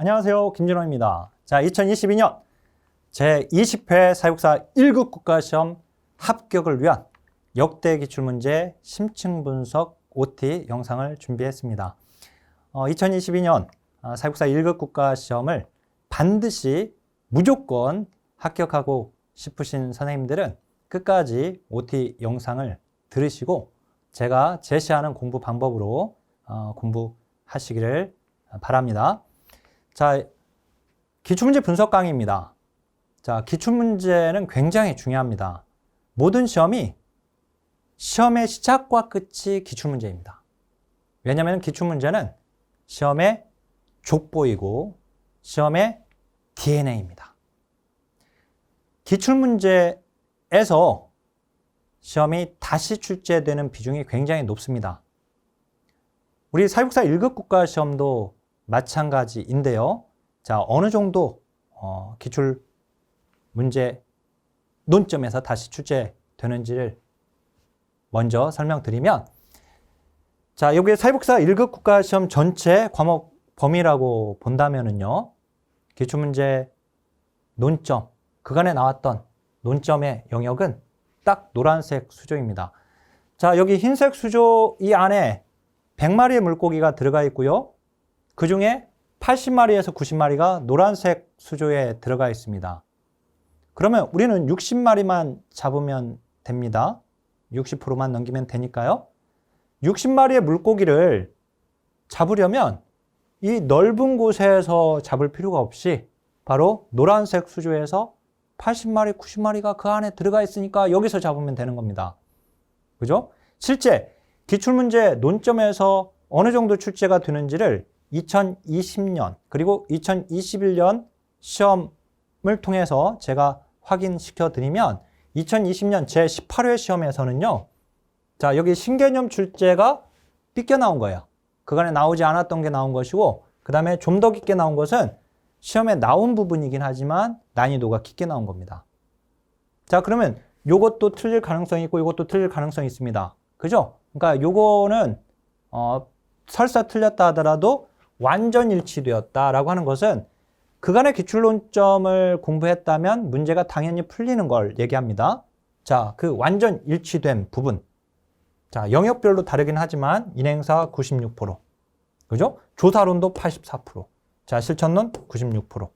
안녕하세요. 김진호입니다. 자, 2022년 제20회 사육사 1급 국가시험 합격을 위한 역대 기출문제 심층 분석 OT 영상을 준비했습니다. 2022년 사육사 1급 국가시험을 반드시 무조건 합격하고 싶으신 선생님들은 끝까지 OT 영상을 들으시고 제가 제시하는 공부 방법으로 공부하시기를 바랍니다. 자, 기출문제 분석 강의입니다. 자, 기출문제는 굉장히 중요합니다. 모든 시험의 시작과 끝이 기출문제입니다. 왜냐하면 기출문제는 시험의 족보이고 시험의 DNA입니다. 기출문제에서 시험이 다시 출제되는 비중이 굉장히 높습니다. 우리 사육사 1급 국가시험도 마찬가지인데요. 자, 어느 정도 기출 문제 논점에서 다시 출제되는지를 먼저 설명드리면, 자, 여기 사육사 1급 국가시험 전체 과목 범위라고 본다면은요, 기출문제 논점, 그간에 나왔던 논점의 영역은 딱 노란색 수조입니다. 자, 여기 흰색 수조 이 안에 100마리의 물고기가 들어가 있고요. 그 중에 80마리에서 90마리가 노란색 수조에 들어가 있습니다. 그러면 우리는 60마리만 잡으면 됩니다. 60%만 넘기면 되니까요. 60마리의 물고기를 잡으려면 이 넓은 곳에서 잡을 필요가 없이 바로 노란색 수조에서 80마리, 90마리가 그 안에 들어가 있으니까 여기서 잡으면 되는 겁니다. 그죠? 실제 기출문제 논점에서 어느 정도 출제가 되는지를 2020년 그리고 2021년 시험을 통해서 제가 확인시켜 드리면 2020년 제18회 시험에서는요. 자, 여기 신개념 출제가 삐껴 나온 거예요. 그간에 나오지 않았던 게 나온 것이고, 그 다음에 좀 더 깊게 나온 것은 시험에 나온 부분이긴 하지만 난이도가 깊게 나온 겁니다. 자, 그러면 요것도 틀릴 가능성이 있고 이것도 틀릴 가능성이 있습니다. 그죠? 그러니까 요거는 설사 틀렸다 하더라도 완전 일치되었다라고 하는 것은 그간의 기출논점을 공부했다면 문제가 당연히 풀리는 걸 얘기합니다. 자, 그 완전 일치된 부분. 자, 영역별로 다르긴 하지만 인행사 96%. 그죠? 조사론도 84%. 자, 실천론 96%.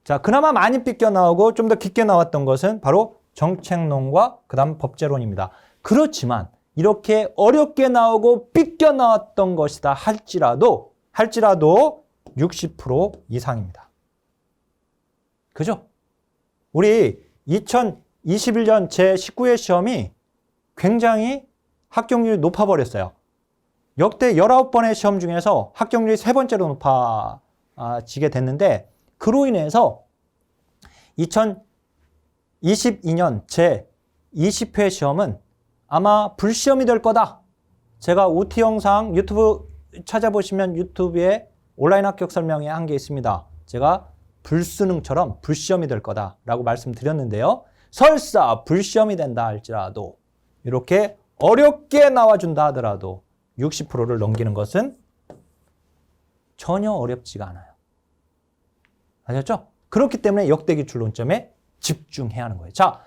자, 그나마 많이 삐껴 나오고 좀 더 깊게 나왔던 것은 바로 정책론과 그 다음 법제론입니다. 그렇지만 이렇게 어렵게 나오고 삐껴 나왔던 것이다 할지라도 60% 이상입니다. 그죠? 우리 2021년 제19회 시험이 굉장히 합격률이 높아버렸어요. 역대 19번의 시험 중에서 합격률이 3번째로 높아지게 됐는데, 그로 인해서 2022년 제20회 시험은 아마 불시험이 될 거다. 제가 OT 영상 유튜브 찾아보시면 유튜브에 온라인 합격 설명에 한 게 있습니다. 제가 불수능처럼 불시험이 될 거다라고 말씀드렸는데요. 설사 불시험이 된다 할지라도 이렇게 어렵게 나와준다 하더라도 60%를 넘기는 것은 전혀 어렵지가 않아요. 아셨죠? 그렇기 때문에 역대 기출 논점에 집중해야 하는 거예요. 자,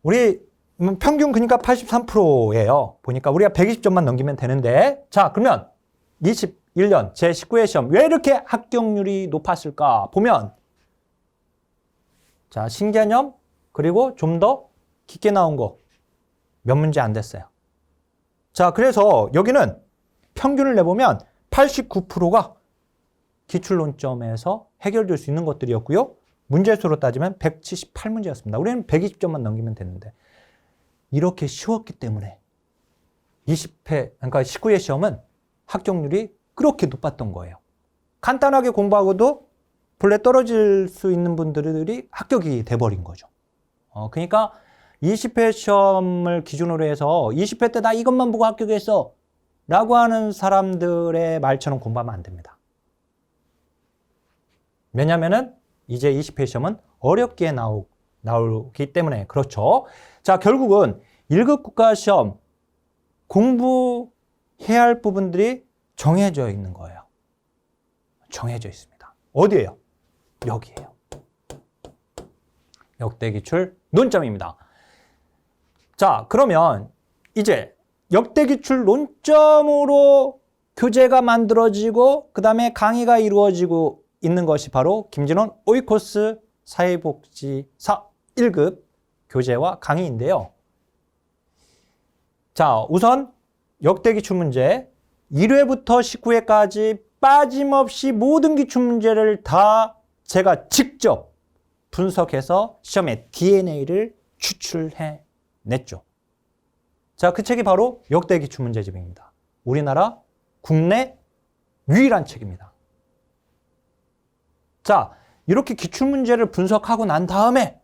우리 평균 그러니까 83%예요. 보니까 우리가 120점만 넘기면 되는데, 자, 그러면 21년 제19회 시험 왜 이렇게 합격률이 높았을까 보면, 자, 신개념 그리고 좀 더 깊게 나온 거 몇 문제 안 됐어요. 자, 그래서 여기는 평균을 내보면 89%가 기출논점에서 해결될 수 있는 것들이었고요. 문제수로 따지면 178문제였습니다. 우리는 120점만 넘기면 됐는데, 이렇게 쉬웠기 때문에 20회, 그러니까 19회 시험은 합격률이 그렇게 높았던 거예요. 간단하게 공부하고도 본래 떨어질 수 있는 분들이 합격이 돼버린 거죠. 그러니까 20회 시험을 기준으로 해서 20회 때 나 이것만 보고 합격했어 라고 하는 사람들의 말처럼 공부하면 안 됩니다. 왜냐면은 이제 20회 시험은 어렵게 나오기 때문에 그렇죠. 자, 결국은 1급 국가시험 공부해야 할 부분들이 정해져 있는 거예요. 정해져 있습니다. 어디예요? 여기에요. 역대 기출 논점입니다. 자, 그러면 이제 역대 기출 논점으로 교재가 만들어지고 그 다음에 강의가 이루어지고 있는 것이 바로 김진원 오이코스 사회복지사 1급 교재와 강의인데요. 자, 우선 역대 기출문제 1회부터 19회까지 빠짐없이 모든 기출문제를 다 제가 직접 분석해서 시험의 DNA를 추출해 냈죠. 자, 그 책이 바로 역대 기출문제집입니다. 우리나라 국내 유일한 책입니다. 자, 이렇게 기출문제를 분석하고 난 다음에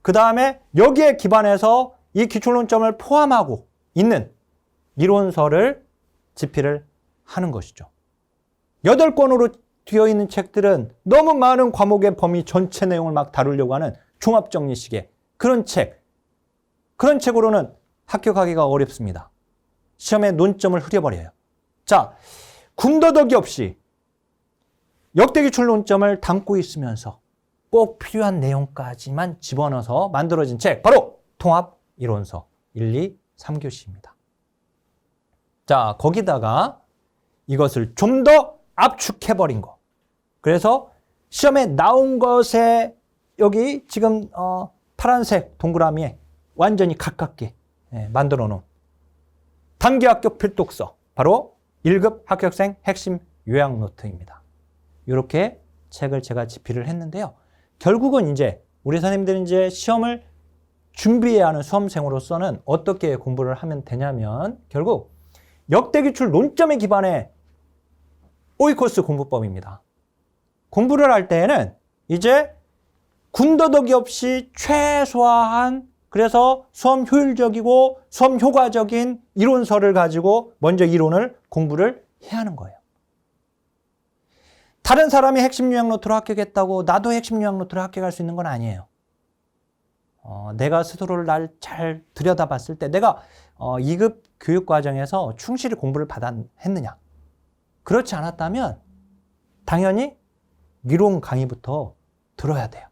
그 다음에 여기에 기반해서 이 기출논점을 포함하고 있는 이론서를 집필을 하는 것이죠. 8권으로 되어 있는 책들은 너무 많은 과목의 범위 전체 내용을 막 다루려고 하는 종합정리식의 그런 책. 그런 책으로는 합격하기가 어렵습니다. 시험의 논점을 흐려버려요. 자, 군더더기 없이 역대 기출 논점을 담고 있으면서 꼭 필요한 내용까지만 집어넣어서 만들어진 책, 바로 통합이론서 1, 2, 3교시입니다. 자, 거기다가 이것을 좀 더 압축해버린 거. 그래서 시험에 나온 것에 여기 지금 파란색 동그라미에 완전히 가깝게 만들어 놓은 단기 합격 필독서, 바로 1급 합격생 핵심 요약 노트입니다. 이렇게 책을 제가 집필을 했는데요. 결국은 이제 우리 선생님들은 이제 시험을 준비해야 하는 수험생으로서는 어떻게 공부를 하면 되냐면 결국 역대 기출 논점에 기반해 오이코스 공부법입니다. 공부를 할 때에는 이제 군더더기 없이 최소화한, 그래서 수험 효율적이고 수험 효과적인 이론서를 가지고 먼저 이론을 공부를 해야 하는 거예요. 다른 사람이 핵심 요약 노트로 합격했다고 나도 핵심 요약 노트로 합격할 수 있는 건 아니에요. 내가 스스로를 날 잘 들여다봤을 때 내가 2급 교육 과정에서 충실히 공부를 했느냐. 그렇지 않았다면 당연히 이론 강의부터 들어야 돼요.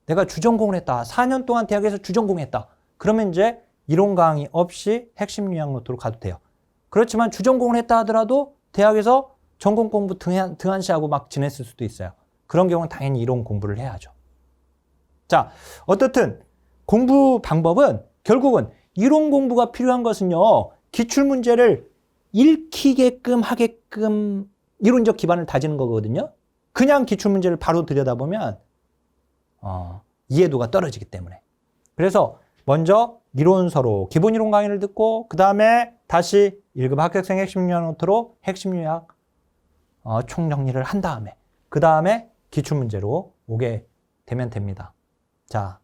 내가 주전공을 했다. 4년 동안 대학에서 주전공했다. 그러면 이제 이론 강의 없이 핵심 요약 노트로 가도 돼요. 그렇지만 주전공을 했다 하더라도 대학에서 전공 공부 등한시하고 막 지냈을 수도 있어요. 그런 경우는 당연히 이론 공부를 해야죠. 자, 어떻든 공부 방법은 결국은 이론 공부가 필요한 것은요, 기출문제를 읽히게끔 하게끔 이론적 기반을 다지는 거거든요. 그냥 기출문제를 바로 들여다보면 이해도가 떨어지기 때문에. 그래서 먼저 이론서로 기본 이론 강의를 듣고 그 다음에 다시 1급 합격생 핵심 요약 노트로 핵심 요약 총정리를 한 다음에 그 다음에 기출문제로 오게 되면 됩니다. 자,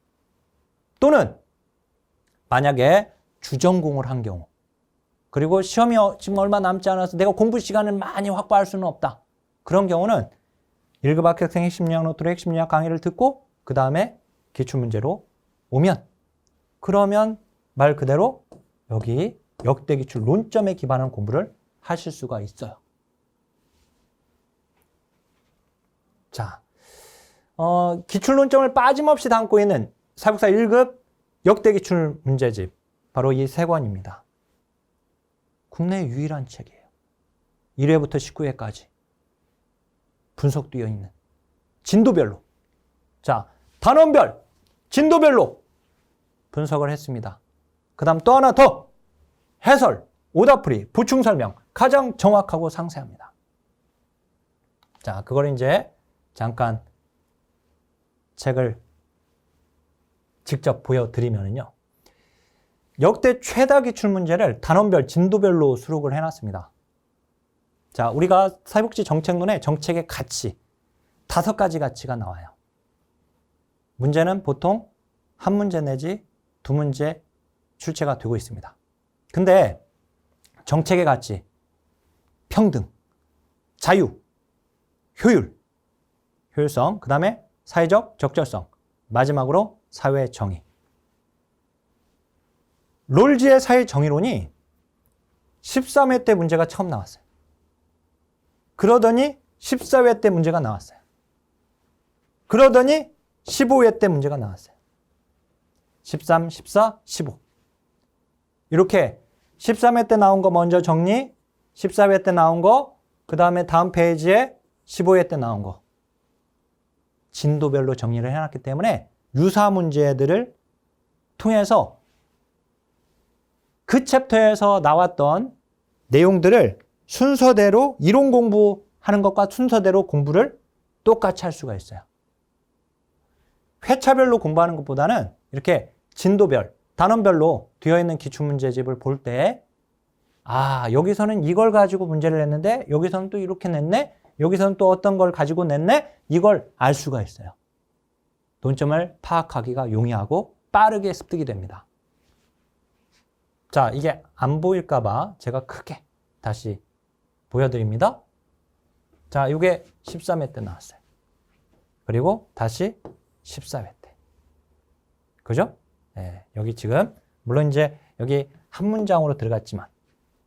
또는 만약에 주전공을 한 경우, 그리고 시험이 지금 얼마 남지 않아서 내가 공부 시간을 많이 확보할 수는 없다. 그런 경우는 1급 합격생 핵심 요약 노트로 핵심 요약 강의를 듣고 그 다음에 기출문제로 오면, 그러면 말 그대로 여기 역대 기출 논점에 기반한 공부를 하실 수가 있어요. 자, 기출 논점을 빠짐없이 담고 있는 사회복사 1급 역대 기출 문제집, 바로 이 3권입니다. 국내 유일한 책이에요. 1회부터 19회까지 분석되어 있는 진도별로, 자, 단원별, 진도별로 분석을 했습니다. 그 다음 또 하나 더, 해설, 오답풀이, 보충 설명, 가장 정확하고 상세합니다. 자, 그걸 이제 잠깐 책을 직접 보여드리면요. 역대 최다 기출 문제를 단원별, 진도별로 수록을 해놨습니다. 자, 우리가 사회복지 정책론에 정책의 가치, 5가지 가치가 나와요. 문제는 보통 한 문제 내지 2문제 출제가 되고 있습니다. 근데 정책의 가치, 평등, 자유, 효율성, 그 다음에 사회적 적절성, 마지막으로 사회 정의. 롤즈의 사회 정의론이 13회 때 문제가 처음 나왔어요. 그러더니 14회 때 문제가 나왔어요. 그러더니 15회 때 문제가 나왔어요. 13, 14, 15. 이렇게 13회 때 나온 거 먼저 정리, 14회 때 나온 거, 그 다음에 다음 페이지에 15회 때 나온 거. 진도별로 정리를 해놨기 때문에 유사 문제들을 통해서 그 챕터에서 나왔던 내용들을 순서대로 이론 공부하는 것과 순서대로 공부를 똑같이 할 수가 있어요. 회차별로 공부하는 것보다는 이렇게 진도별, 단원별로 되어 있는 기출문제집을 볼 때 여기서는 이걸 가지고 문제를 냈는데 여기서는 또 이렇게 냈네? 여기서는 또 어떤 걸 가지고 냈네? 이걸 알 수가 있어요. 논점을 파악하기가 용이하고 빠르게 습득이 됩니다. 자, 이게 안 보일까 봐 제가 크게 다시 보여드립니다. 자, 이게 13회 때 나왔어요. 그리고 다시 14회 때. 그죠? 네, 여기 지금 물론 이제 여기 한 문장으로 들어갔지만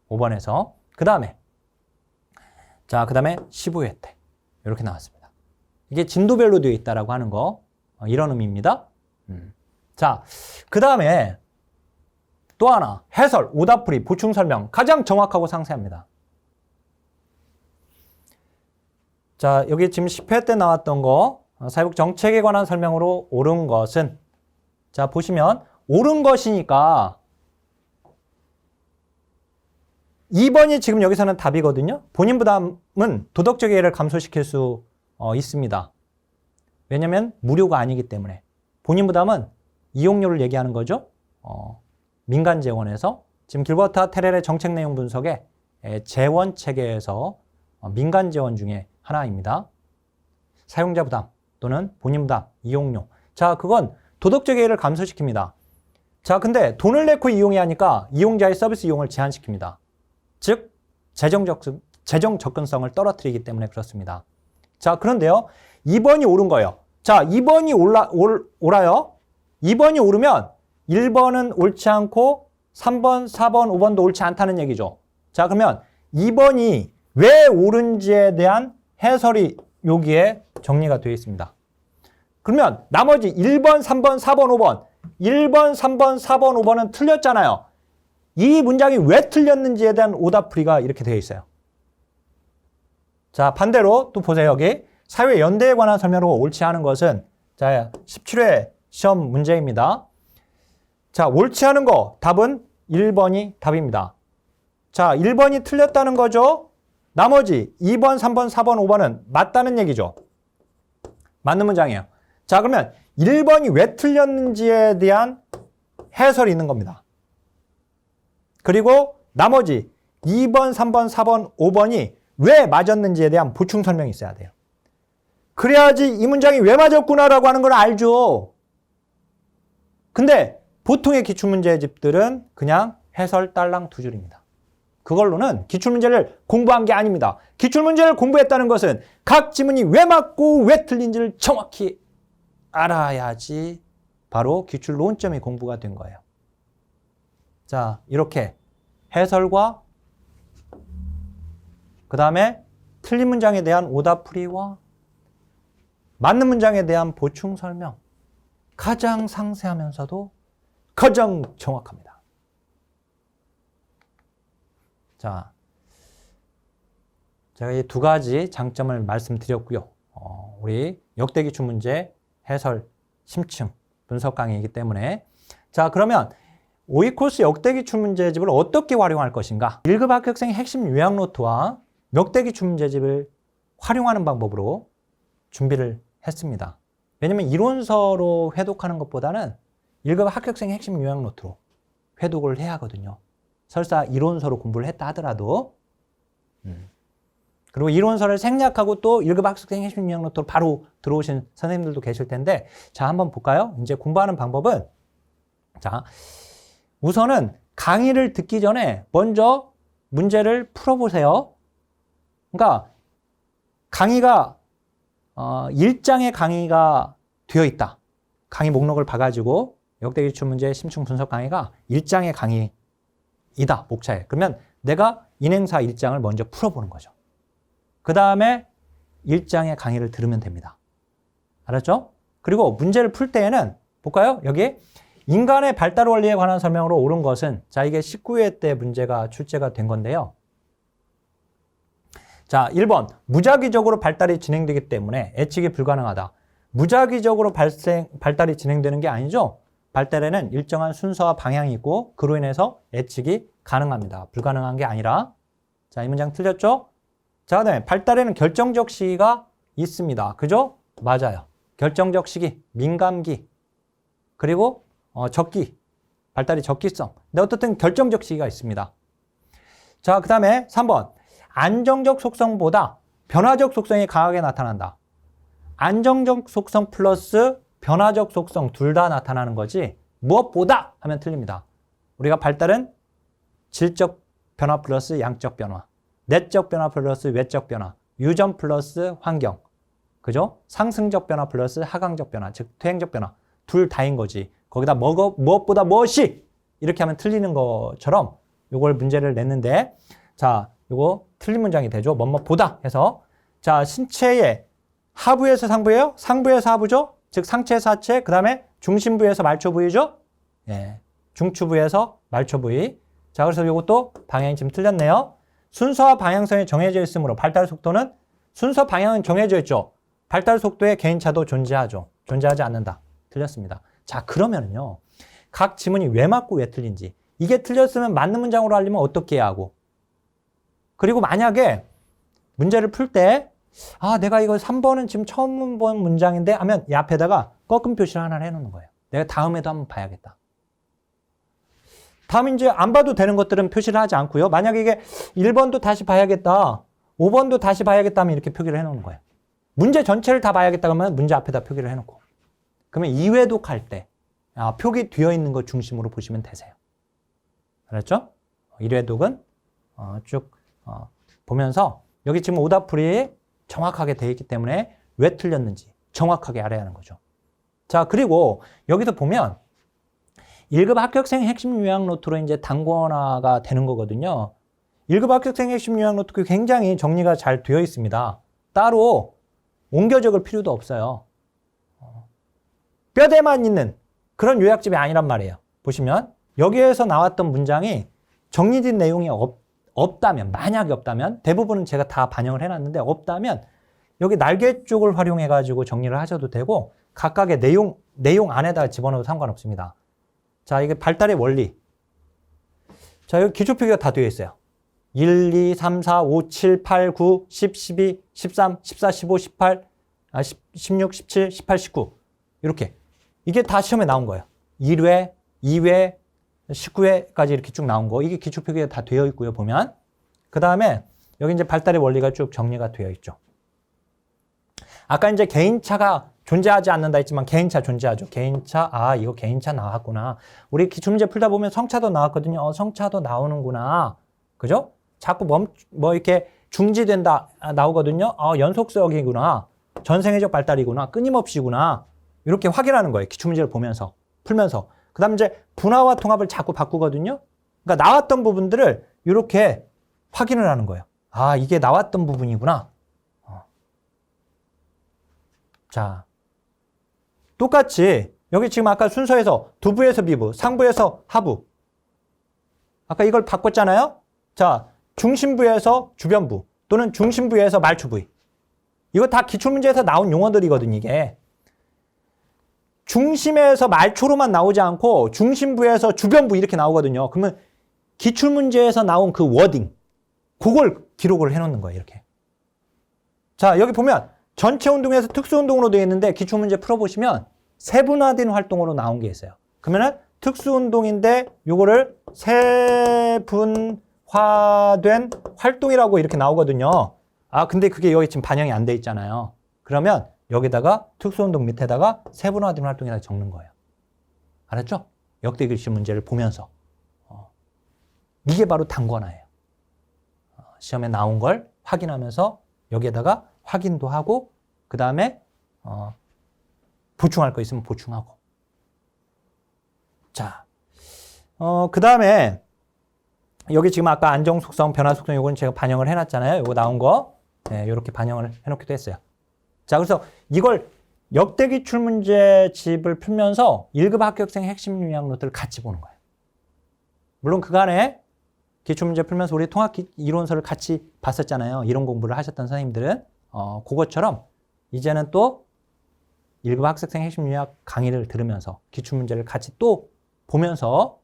5번에서 그 다음에 15회 때 이렇게 나왔습니다. 이게 진도별로 되어 있다라고 하는 거 이런 의미입니다. 자, 그 다음에 또 하나 해설, 오답풀이, 보충 설명 가장 정확하고 상세합니다. 자, 여기 지금 10회 때 나왔던 거 사회복 정책에 관한 설명으로 옳은 것은 자, 보시면 옳은 것이니까 2번이 지금 여기서는 답이거든요. 본인 부담은 도덕적 해이를 감소시킬 수 있습니다. 왜냐하면 무료가 아니기 때문에. 본인 부담은 이용료를 얘기하는 거죠. 민간 재원에서 지금 길버트와 테렐의 정책 내용 분석에 재원 체계에서 민간 재원 중에 하나입니다. 사용자 부담 또는 본인 부담, 이용료. 자, 그건 도덕적 해이를 감소시킵니다. 자, 근데 돈을 내고 이용해야 하니까 이용자의 서비스 이용을 제한시킵니다. 즉, 재정 접근성을 떨어뜨리기 때문에 그렇습니다. 자, 그런데요. 2번이 옳은 거예요. 자, 2번이 옳아요. 2번이 옳으면 1번은 옳지 않고 3번, 4번, 5번도 옳지 않다는 얘기죠. 자, 그러면 2번이 왜 옳은지에 대한 해설이 여기에 정리가 되어 있습니다. 그러면 나머지 1번, 3번, 4번, 5번 1번, 3번, 4번, 5번은 틀렸잖아요. 이 문장이 왜 틀렸는지에 대한 오답풀이가 이렇게 되어 있어요. 자, 반대로 또 보세요. 여기 사회 연대에 관한 설명으로 옳지 않은 것은 자, 17회 시험 문제입니다. 자, 옳지 않은 거 답은 1번이 답입니다. 자, 1번이 틀렸다는 거죠. 나머지 2번, 3번, 4번, 5번은 맞다는 얘기죠. 맞는 문장이에요. 자, 그러면 1번이 왜 틀렸는지에 대한 해설이 있는 겁니다. 그리고 나머지 2번, 3번, 4번, 5번이 왜 맞았는지에 대한 보충 설명이 있어야 돼요. 그래야지 이 문장이 왜 맞았구나라고 하는 걸 알죠. 근데 보통의 기출문제집들은 그냥 해설 딸랑 두 줄입니다. 그걸로는 기출문제를 공부한 게 아닙니다. 기출문제를 공부했다는 것은 각 지문이 왜 맞고 왜 틀린지를 정확히 알아야지 바로 기출 논점이 공부가 된 거예요. 자, 이렇게 해설과 그 다음에 틀린 문장에 대한 오답풀이와 맞는 문장에 대한 보충 설명 가장 상세하면서도 가장 정확합니다. 자, 제가 이 두 가지 장점을 말씀드렸고요. 우리 역대 기출 문제 해설 심층 분석 강의이기 때문에 자, 그러면 5위 코스 역대 기출 문제집을 어떻게 활용할 것인가? 1급 합격생 핵심 요약 노트와 역대 기출 문제집을 활용하는 방법으로 준비를 했습니다. 왜냐면 이론서로 회독하는 것보다는 1급 합격생 핵심 요약 노트로 회독을 해야 하거든요. 설사 이론서로 공부를 했다 하더라도 그리고 이론서를 생략하고 또 1급 합격생 핵심 요약 노트로 바로 들어오신 선생님들도 계실 텐데 자, 한번 볼까요? 이제 공부하는 방법은 자, 우선은 강의를 듣기 전에 먼저 문제를 풀어보세요. 그러니까 강의가 1장의 강의가 되어 있다. 강의 목록을 봐가지고 역대 기출 문제 심층 분석 강의가 1장의 강의이다. 목차에. 그러면 내가 인행사 1장을 먼저 풀어보는 거죠. 그 다음에 1장의 강의를 들으면 됩니다. 알았죠? 그리고 문제를 풀 때에는 볼까요? 여기 인간의 발달 원리에 관한 설명으로 옳은 것은, 자, 이게 19회 때 문제가 출제가 된 건데요. 자, 1번. 무작위적으로 발달이 진행되기 때문에 예측이 불가능하다. 무작위적으로 발달이 진행되는 게 아니죠. 발달에는 일정한 순서와 방향이 있고 그로 인해서 예측이 가능합니다. 불가능한 게 아니라. 자, 이 문장 틀렸죠? 자, 그다음에 발달에는 결정적 시기가 있습니다. 그죠? 맞아요. 결정적 시기, 민감기, 그리고 적기, 발달이 적기성. 근데 어떻든 결정적 시기가 있습니다. 자, 그 다음에 3번. 안정적 속성보다 변화적 속성이 강하게 나타난다. 안정적 속성 플러스 변화적 속성 둘 다 나타나는 거지 무엇보다 하면 틀립니다. 우리가 발달은 질적 변화 플러스 양적 변화, 내적 변화 플러스 외적 변화, 유전 플러스 환경, 그죠? 상승적 변화 플러스 하강적 변화, 즉 퇴행적 변화 둘 다인 거지. 거기다 무엇보다 무엇이 이렇게 하면 틀리는 것처럼 요걸 문제를 냈는데, 자, 요거 틀린 문장이 되죠. 뭐뭐보다 해서, 자, 신체의 하부에서 상부예요? 상부에서 하부죠? 즉 상체에서 하체, 그 다음에 중심부에서 말초 부위죠? 예, 중추부에서 말초 부위. 자, 그래서 요것도 방향이 지금 틀렸네요. 순서와 방향성이 정해져 있으므로 발달 속도는, 순서 방향은 정해져 있죠. 발달 속도에 개인차도 존재하죠. 존재하지 않는다. 틀렸습니다. 자, 그러면은요, 각 지문이 왜 맞고 왜 틀린지, 이게 틀렸으면 맞는 문장으로 하려면 어떻게 해야 하고, 그리고 만약에 문제를 풀 때, 아, 내가 이거 3번은 지금 처음 본 문장인데 하면 이 앞에다가 꺾은 표시를 하나 해놓는 거예요. 내가 다음에도 한번 봐야겠다. 다음 이제 안 봐도 되는 것들은 표시를 하지 않고요. 만약에 이게 1번도 다시 봐야겠다, 5번도 다시 봐야겠다 하면 이렇게 표기를 해놓는 거예요. 문제 전체를 다 봐야겠다 그러면 문제 앞에다 표기를 해놓고, 그러면 이회독 때 표기 되어 있는 것 중심으로 보시면 되세요. 알았죠? 1회독은 쭉 보면서 여기 지금 오답풀이 정확하게 되어 있기 때문에 왜 틀렸는지 정확하게 알아야 하는 거죠. 자, 그리고 여기서 보면 1급 합격생 핵심 요약 노트로 이제 단권화가 되는 거거든요. 1급 합격생 핵심 요약 노트 굉장히 정리가 잘 되어 있습니다. 따로 옮겨 적을 필요도 없어요. 뼈대만 있는 그런 요약집이 아니란 말이에요. 보시면 여기에서 나왔던 문장이 정리된 내용이 없다면, 만약에 없다면, 대부분은 제가 다 반영을 해놨는데 없다면 여기 날개 쪽을 활용해가지고 정리를 하셔도 되고 각각의 내용 안에다 집어넣어도 상관없습니다. 자, 이게 발달의 원리. 자, 여기 기초표기가 다 되어 있어요. 1, 2, 3, 4, 5, 7, 8, 9, 10, 12, 13, 14, 15, 18, 16, 17, 18, 19 이렇게. 이게 다 시험에 나온 거예요. 1회, 2회, 19회까지 이렇게 쭉 나온 거. 이게 기초표기가 다 되어 있고요, 보면. 그 다음에 여기 이제 발달의 원리가 쭉 정리가 되어 있죠. 아까 이제 개인차가 존재하지 않는다 했지만 개인차 존재하죠. 개인차, 이거 개인차 나왔구나. 우리 기출문제 풀다 보면 성차도 나왔거든요. 성차도 나오는구나. 그죠? 자꾸 이렇게 중지된다 나오거든요. 연속성이구나. 전생애적 발달이구나. 끊임없이구나. 이렇게 확인하는 거예요. 기출문제를 보면서, 풀면서. 그 다음에 이제 분화와 통합을 자꾸 바꾸거든요. 그러니까 나왔던 부분들을 이렇게 확인을 하는 거예요. 이게 나왔던 부분이구나. 자, 똑같이 여기 지금 아까 순서에서 두부에서 미부, 상부에서 하부. 아까 이걸 바꿨잖아요. 자, 중심부에서 주변부 또는 중심부에서 말초 부위. 이거 다 기출문제에서 나온 용어들이거든요, 이게. 중심에서 말초로만 나오지 않고 중심부에서 주변부 이렇게 나오거든요. 그러면 기출문제에서 나온 그 워딩, 그걸 기록을 해놓는 거예요, 이렇게. 자, 여기 보면 전체 운동에서 특수 운동으로 되어 있는데 기출문제 풀어보시면 세분화된 활동으로 나온 게 있어요. 그러면은 특수 운동인데 요거를 세분화된 활동이라고 이렇게 나오거든요. 근데 그게 여기 지금 반영이 안 돼 있잖아요. 그러면 여기다가 특수운동 밑에다가 세분화된 활동이라고 적는 거예요. 알았죠? 역대 글씨 문제를 보면서. 이게 바로 단권화예요. 시험에 나온 걸 확인하면서 여기에다가 확인도 하고 그 다음에 보충할 거 있으면 보충하고. 자, 그 다음에 여기 지금 아까 안정 속성, 변화 속성 요건 제가 반영을 해놨잖아요. 요거 나온 거. 이렇게 반영을 해놓기도 했어요. 자, 그래서 이걸 역대 기출문제집을 풀면서 1급 합격생 핵심 요약 노트를 같이 보는 거예요. 물론 그간에 기출문제 풀면서 우리 통합 이론서를 같이 봤었잖아요. 이론 공부를 하셨던 선생님들은. 그것처럼 이제는 또 1급 합격생 핵심 요약 강의를 들으면서 기출문제를 같이 또 보면서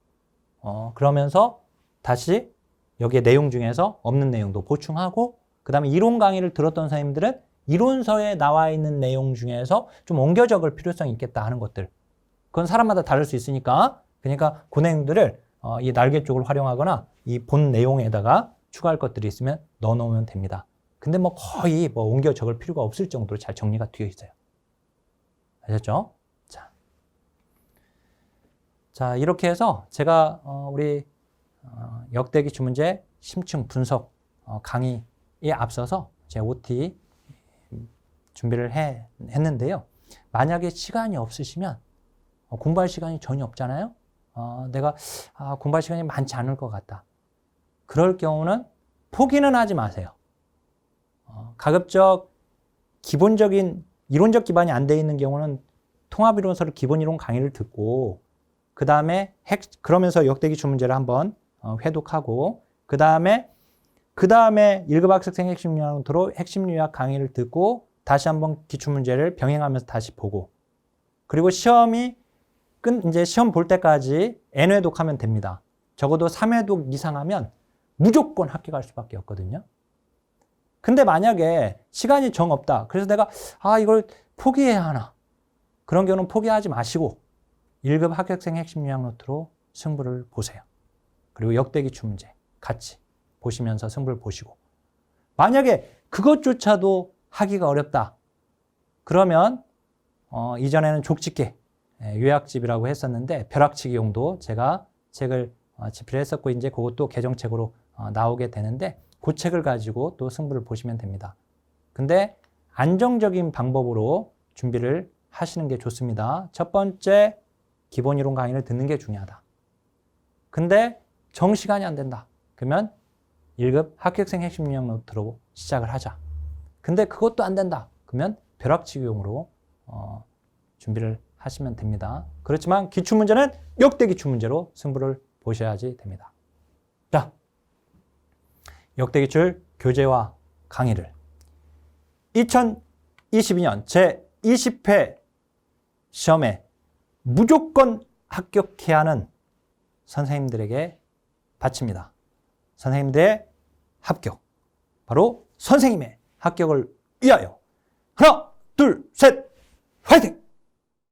그러면서 다시 여기에 내용 중에서 없는 내용도 보충하고 그 다음에 이론 강의를 들었던 선생님들은 이론서에 나와 있는 내용 중에서 좀 옮겨 적을 필요성이 있겠다 하는 것들. 그건 사람마다 다를 수 있으니까 그러니까 그 내용들을 이 날개 쪽을 활용하거나 이 본 내용에다가 추가할 것들이 있으면 넣어 놓으면 됩니다. 근데 뭐 거의 뭐 옮겨 적을 필요가 없을 정도로 잘 정리가 되어 있어요. 아셨죠? 자, 이렇게 해서 제가 우리 역대 기출문제 심층 분석 강의에 앞서서 제 OT 준비를 했는데요. 만약에 시간이 없으시면 공부할 시간이 전혀 없잖아요. 내가 공부할 시간이 많지 않을 것 같다. 그럴 경우는 포기는 하지 마세요. 가급적 기본적인 이론적 기반이 안 돼 있는 경우는 통합이론서를 기본이론 강의를 듣고 그 다음에 그러면서 역대 기출문제를 한번 회독하고 그 다음에 1급 합격생 핵심 요약 노트로 핵심 요약 강의를 듣고 다시 한번 기출문제를 병행하면서 다시 보고 그리고 시험이 이제 시험 볼 때까지 N회독하면 됩니다. 적어도 3회독 이상 하면 무조건 합격할 수밖에 없거든요. 근데 만약에 시간이 정 없다. 그래서 내가 이걸 포기해야 하나. 그런 경우는 포기하지 마시고 1급 합격생 핵심 요약 노트로 승부를 보세요. 그리고 역대 기출문제 같이 보시면서 승부를 보시고 만약에 그것조차도 하기가 어렵다. 그러면 이전에는 족집게 요약집이라고 했었는데 벼락치기용도 제가 책을 집필을 했었고 이제 그것도 개정책으로 나오게 되는데 그 책을 가지고 또 승부를 보시면 됩니다. 근데 안정적인 방법으로 준비를 하시는 게 좋습니다. 첫 번째 기본 이론 강의를 듣는 게 중요하다. 근데 정시간이 안 된다. 그러면 1급 합격생 핵심 요약 노트로 시작을 하자. 근데 그것도 안 된다. 그러면 벼락치기용으로 준비를 하시면 됩니다. 그렇지만 기출문제는 역대 기출문제로 승부를 보셔야지 됩니다. 자, 역대 기출 교재와 강의를 2022년 제20회 시험에 무조건 합격해야 하는 선생님들에게 바칩니다. 선생님들의 합격. 바로 선생님의 합격을 위하여 하나, 둘, 셋, 화이팅!